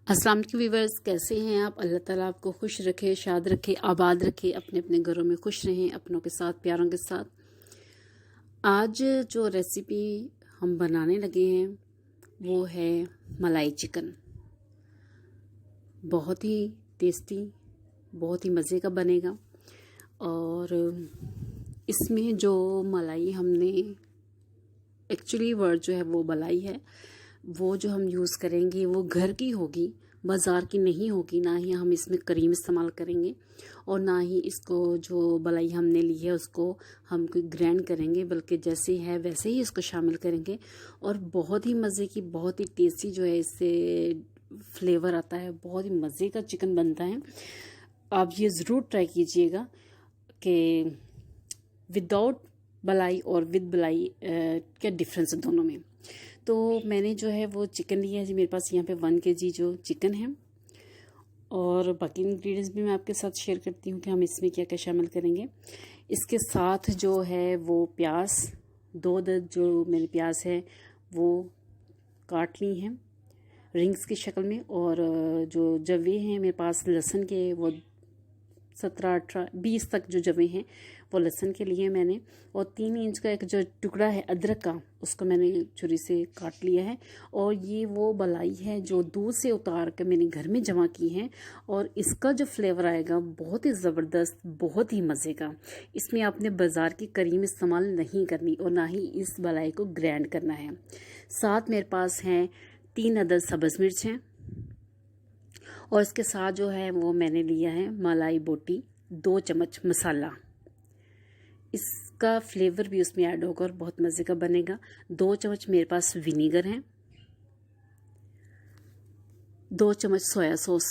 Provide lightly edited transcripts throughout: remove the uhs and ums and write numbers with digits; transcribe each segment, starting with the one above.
अस्सलाम वालेकुम व्यूअर्स, कैसे हैं आप। अल्लाह ताला आपको खुश रखे, शाद रखे, आबाद रखे, अपने अपने घरों में खुश रहें, अपनों के साथ, प्यारों के साथ। आज जो रेसिपी हम बनाने लगे हैं वो है मलाई चिकन। बहुत ही टेस्टी, बहुत ही मज़े का बनेगा। और इसमें जो मलाई हमने, एक्चुअली वर्ड जो है वो मलाई है, वो जो हम यूज़ करेंगे वो घर की होगी, बाज़ार की नहीं होगी। ना ही हम इसमें करीम इस्तेमाल करेंगे और ना ही इसको जो मलाई हमने ली है उसको हम कोई ग्राइंड करेंगे, बल्कि जैसे है वैसे ही इसको शामिल करेंगे। और बहुत ही मज़े की, बहुत ही टेस्टी जो है इससे फ्लेवर आता है, बहुत ही मज़े का चिकन बनता है। आप ये ज़रूर ट्राई कीजिएगा कि विदाउट मलाई और विद मलाई क्या डिफरेंस है दोनों में। तो मैंने जो है वो चिकन लिया है जी, मेरे पास यहाँ पे 1 kg जो चिकन है। और बाकी इंग्रेडिएंट्स भी मैं आपके साथ शेयर करती हूँ कि हम इसमें क्या क्या शामिल करेंगे। इसके साथ जो है वो प्याज, 2 अदद जो मेरे प्याज है वो काट ली हैं रिंग्स की शक्ल में। और जो जवे हैं मेरे पास लहसुन के, वो 17, 18, 20 तक जो जवे हैं वो लहसुन के लिए मैंने। और 3 इंच का एक जो टुकड़ा है अदरक का, उसको मैंने छुरी से काट लिया है। और ये वो मलाई है जो दूध से उतार कर मैंने घर में जमा की है। और इसका जो फ्लेवर आएगा बहुत ही ज़बरदस्त, बहुत ही मज़े का। इसमें आपने बाज़ार की करीम इस्तेमाल नहीं करनी और ना ही इस मलाई को ग्राइंड करना है। साथ मेरे पास हैं 3 अदद सब्ज़ मिर्च हैं। और इसके साथ जो है वो मैंने लिया है मलाई बोटी, 2 चम्मच मसाला। इसका फ्लेवर भी उसमें ऐड होगा और बहुत मज़े का बनेगा। 2 चम्मच मेरे पास विनीगर है, 2 चम्मच सोया सॉस,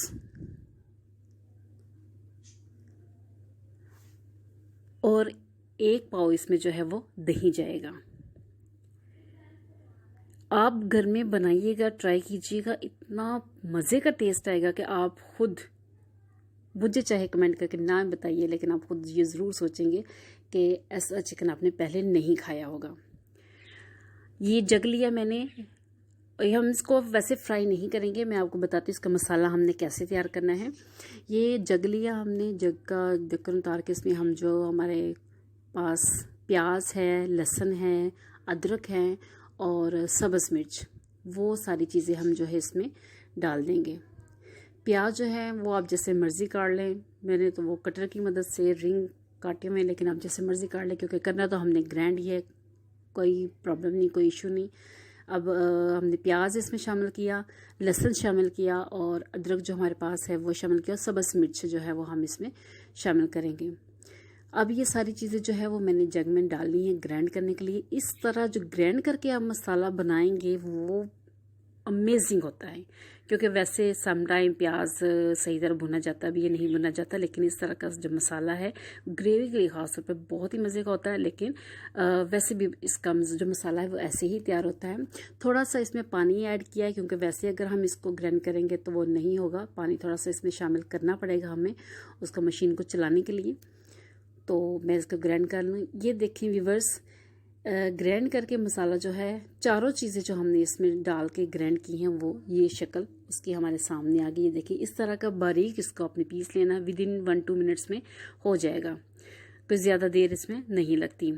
और 1 पाव इसमें जो है वो दही जाएगा। आप घर में बनाइएगा, ट्राई कीजिएगा, इतना मज़े का टेस्ट आएगा कि आप खुद, मुझे चाहे कमेंट करके ना बताइए, लेकिन आप खुद ये ज़रूर सोचेंगे कि ऐसा चिकन आपने पहले नहीं खाया होगा। ये जग लिया मैंने। हम इसको वैसे फ्राई नहीं करेंगे, मैं आपको बताती हूँ इसका मसाला हमने कैसे तैयार करना है। ये जग लिया हमने, जग का ढक्कन उतार के इसमें हम जो हमारे पास प्याज है, लहसुन है, अदरक है और सब्ज़ मिर्च, वो सारी चीज़ें हम जो है इसमें डाल देंगे। प्याज जो है वो आप जैसे मर्ज़ी काट लें, मैंने तो वो कटर की मदद से रिंग काटे हुए, लेकिन आप जैसे मर्ज़ी काट लें, क्योंकि करना तो हमने ग्राइंड ही है, कोई प्रॉब्लम नहीं, कोई इशू नहीं। अब हमने प्याज इसमें शामिल किया, लहसुन शामिल किया और अदरक जो हमारे पास है वो शामिल किया, सब्ज़ मिर्च जो है वो हम इसमें शामिल करेंगे। अब ये सारी चीज़ें जो है वो मैंने जग में डालनी है ग्राइंड करने के लिए। इस तरह जो ग्राइंड करके आप मसाला बनाएंगे वो अमेजिंग होता है, क्योंकि वैसे सम टाइम प्याज सही तरह भुना जाता भी, ये नहीं भुना जाता, लेकिन इस तरह का जो मसाला है ग्रेवी के लिए ख़ास तौर पर बहुत ही मज़े का होता है। लेकिन वैसे भी इसका जो मसाला है वो ऐसे ही तैयार होता है। थोड़ा सा इसमें पानी ऐड किया है, क्योंकि वैसे अगर हम इसको ग्राइंड करेंगे तो वो नहीं होगा, पानी थोड़ा सा इसमें शामिल करना पड़ेगा हमें उसका मशीन को चलाने के लिए। तो मैं इसको ग्राइंड कर लूँ। ये देखें व्यूअर्स, ग्राइंड करके मसाला जो है, चारों चीज़ें जो हमने इसमें डाल के ग्राइंड की हैं वो ये शक्ल उसकी हमारे सामने आ गई। ये देखिए, इस तरह का बारीक इसको अपने पीस लेना, विद इन 1-2 मिनट्स में हो जाएगा, कोई ज़्यादा देर इसमें नहीं लगती।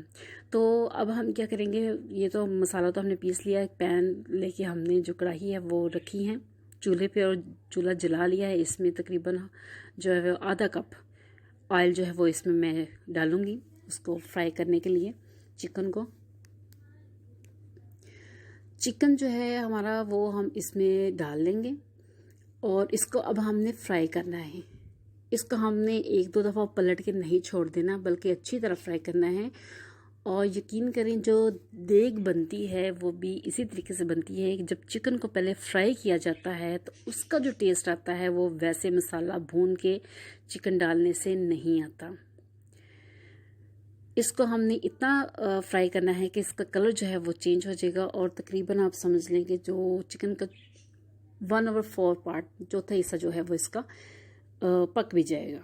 तो अब हम क्या करेंगे, ये तो मसाला तो हमने पीस लिया। एक पैन लेके हमने जो कढ़ाई है वो रखी है चूल्हे पे और चूल्हा जला लिया है। इसमें तकरीबन जो है वो आधा कप ऑयल जो है वो इसमें मैं डालूँगी उसको फ्राई करने के लिए चिकन को। चिकन जो है हमारा वो हम इसमें डाल लेंगे और इसको अब हमने फ्राई करना है। इसको हमने 1-2 दफ़ा पलट के नहीं छोड़ देना, बल्कि अच्छी तरह फ्राई करना है। और यकीन करें, जो देग बनती है वो भी इसी तरीके से बनती है कि जब चिकन को पहले फ्राई किया जाता है तो उसका जो टेस्ट आता है वो वैसे मसाला भून के चिकन डालने से नहीं आता। इसको हमने इतना फ्राई करना है कि इसका कलर जो है वो चेंज हो जाएगा और तकरीबन आप समझ लें कि जो चिकन का 1/4 पार्ट, चौथा हिस्सा जो है वो इसका पक भी जाएगा।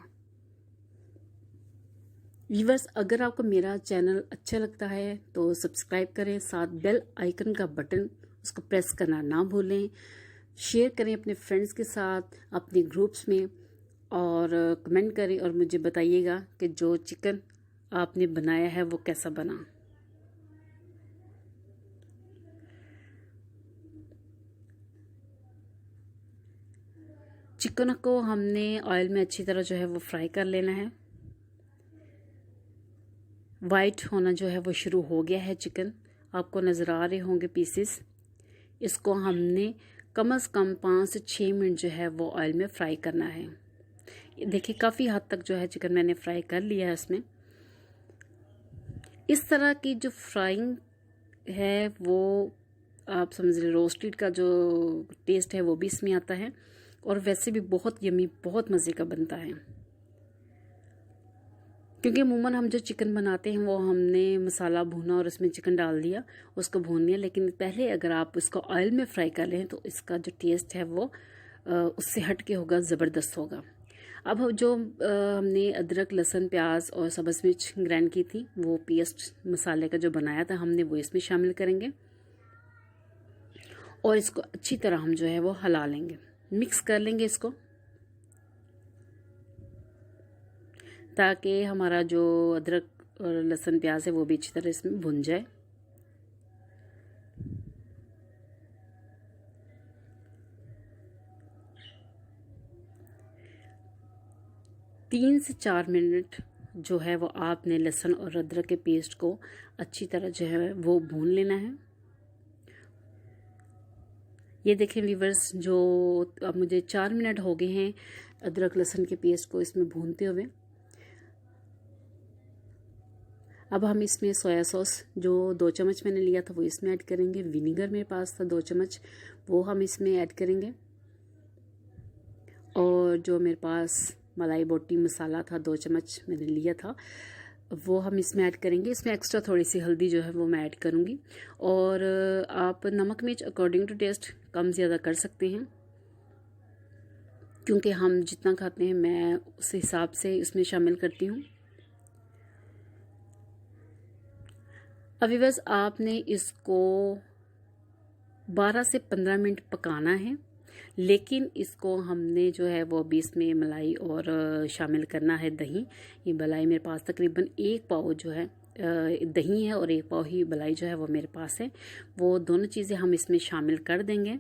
व्यूअर्स, अगर आपको मेरा चैनल अच्छा लगता है तो सब्सक्राइब करें, साथ बेल आइकन का बटन उसको प्रेस करना ना भूलें। शेयर करें अपने फ्रेंड्स के साथ, अपने ग्रुप्स में, और कमेंट करें और मुझे बताइएगा कि जो चिकन आपने बनाया है वो कैसा बना। चिकन को हमने ऑयल में अच्छी तरह जो है वो फ्राई कर लेना है। वाइट होना जो है वो शुरू हो गया है चिकन, आपको नज़र आ रहे होंगे पीसेस। इसको हमने कम से कम 5 से 6 मिनट जो है वो ऑयल में फ्राई करना है। देखिए काफ़ी हद तक जो है चिकन मैंने फ्राई कर लिया है इसमें। इस तरह की जो फ्राइंग है वो आप समझ रहे, रोस्टेड का जो टेस्ट है वो भी इसमें आता है, और वैसे भी बहुत यमी, बहुत मज़े का बनता है। क्योंकि अमूमन हम जो चिकन बनाते हैं वो हमने मसाला भुना और उसमें चिकन डाल दिया, उसको भून लिया, लेकिन पहले अगर आप इसको ऑयल में फ्राई कर लें तो इसका जो टेस्ट है वो उससे हट के होगा, ज़बरदस्त होगा। अब जो हमने अदरक, लहसुन, प्याज और सब्ज़ मिर्च ग्राइंड की थी, वो पेस्ट मसाले का जो बनाया था हमने, वो इसमें शामिल करेंगे और इसको अच्छी तरह हम जो है वो हिला लेंगे, मिक्स कर लेंगे इसको, ताकि हमारा जो अदरक और लहसुन प्याज है वो भी अच्छी तरह इसमें भुन जाए। तीन से 4 मिनट जो है वो आपने लहसुन और अदरक के पेस्ट को अच्छी तरह जो है वो भून लेना है। ये देखें व्यूवर्स, जो अब मुझे 4 मिनट हो गए हैं अदरक लहसुन के पेस्ट को इसमें भूनते हुए। अब हम इसमें सोया सॉस जो 2 चम्मच मैंने लिया था वो इसमें ऐड करेंगे। विनीगर मेरे पास था 2 चम्मच, वो हम इसमें ऐड करेंगे। और जो मेरे पास मलाई बोटी मसाला था 2 चम्मच मैंने लिया था, वो हम इसमें ऐड करेंगे। इसमें एक्स्ट्रा थोड़ी सी हल्दी जो है वो मैं ऐड करूँगी। और आप नमक मिर्च अकॉर्डिंग टू टेस्ट कम ज़्यादा कर सकते हैं, क्योंकि हम जितना खाते हैं मैं उस हिसाब से इसमें शामिल करती हूँ। अभी बस आपने इसको 12 से 15 मिनट पकाना है, लेकिन इसको हमने जो है वो अभी इसमें मलाई और शामिल करना है दही। ये मलाई मेरे पास तकरीबन 1 पाव जो है दही है और 1 पाव ही मलाई जो है वो मेरे पास है। वो दोनों चीज़ें हम इसमें शामिल कर देंगे।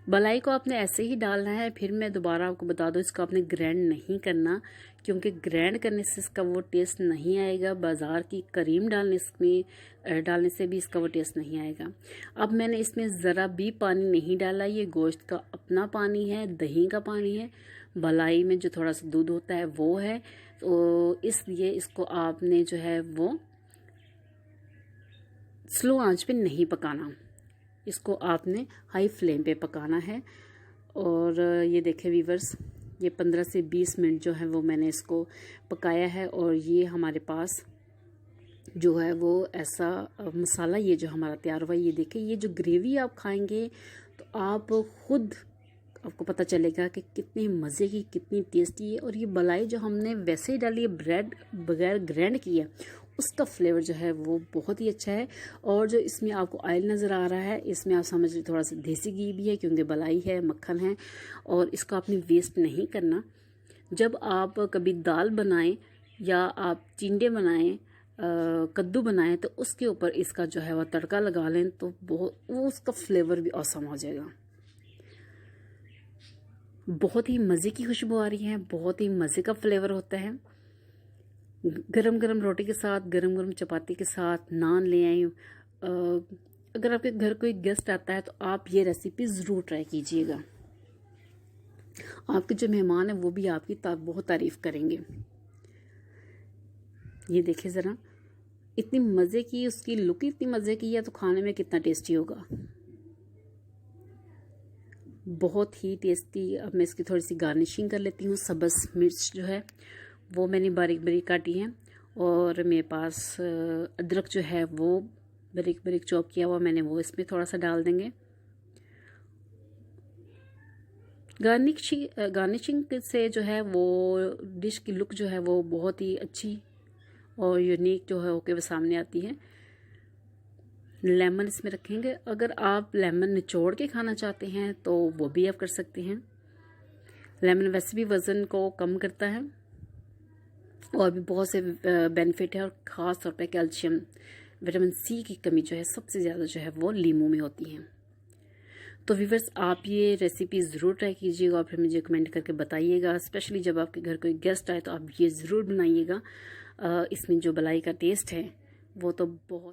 मलाई को आपने ऐसे ही डालना है। फिर मैं दोबारा आपको बता दूं, इसको आपने ग्राइंड नहीं करना, क्योंकि ग्राइंड करने से इसका वो टेस्ट नहीं आएगा। बाज़ार की क्रीम डालने से भी इसका वो टेस्ट नहीं आएगा। अब मैंने इसमें ज़रा भी पानी नहीं डाला, ये गोश्त का अपना पानी है, दही का पानी है, मलाई में जो थोड़ा सा दूध होता है वो है। तो इसलिए इसको आपने जो है वो स्लो आंच पे नहीं पकाना, इसको आपने हाई फ्लेम पे पकाना है। और ये देखें व्यूवर्स, ये 15 से 20 मिनट जो है वो मैंने इसको पकाया है, और ये हमारे पास जो है वो ऐसा मसाला ये जो हमारा तैयार हुआ है। ये देखें, ये जो ग्रेवी आप खाएंगे तो आपको पता चलेगा कि कितनी मज़े की, कितनी टेस्टी है। और ये मलाई जो हमने वैसे ही डाली है, ब्रेड बगैर ग्राइंड किया, उसका फ्लेवर जो है वो बहुत ही अच्छा है। और जो इसमें आपको ऑयल नज़र आ रहा है, इसमें आप समझ लीजिए थोड़ा सा देसी घी भी है, क्योंकि मलाई है, मक्खन है, और इसको आपने वेस्ट नहीं करना। जब आप कभी दाल बनाएं या आप टिंडे बनाएं, कद्दू बनाएं, तो उसके ऊपर इसका जो है वह तड़का लगा लें तो वो उसका फ्लेवर भी औसम हो जाएगा। बहुत ही मज़े की खुशबू आ रही है, बहुत ही मज़े का फ्लेवर होता है। गरम गरम रोटी के साथ, गरम गरम चपाती के साथ, नान ले आए। अगर आपके घर कोई गेस्ट आता है तो आप ये रेसिपी ज़रूर ट्राई कीजिएगा। आपके जो मेहमान हैं वो भी आपकी बहुत तारीफ़ करेंगे। ये देखिए ज़रा, इतनी मज़े की उसकी लुक, इतनी मज़े की है तो खाने में कितना टेस्टी होगा, बहुत ही टेस्टी। अब मैं इसकी थोड़ी सी गार्निशिंग कर लेती हूँ। सब्ज़ मिर्च जो है वो मैंने बारीक बारीक काटी है, और मेरे पास अदरक जो है वो बारीक बारीक चॉप किया हुआ मैंने, वो इसमें थोड़ा सा डाल देंगे। गार्निशिंग से जो है वो डिश की लुक जो है वो बहुत ही अच्छी और यूनिक जो है होके वो सामने आती है। लेमन इसमें रखेंगे। अगर आप लेमन निचोड़ के खाना चाहते हैं तो वो भी आप कर सकते हैं। लेमन वैसे भी वज़न को कम करता है और भी बहुत से बेनिफिट है, और ख़ास तौर पे कैल्शियम, विटामिन सी की कमी जो है सबसे ज़्यादा जो है वो लीमू में होती है। तो व्यूअर्स, आप ये रेसिपी ज़रूर ट्राई कीजिएगा और फिर मुझे कमेंट करके बताइएगा। स्पेशली जब आपके घर कोई गेस्ट आए तो आप ये ज़रूर बनाइएगा। इसमें जो मलाई का टेस्ट है वो तो बहुत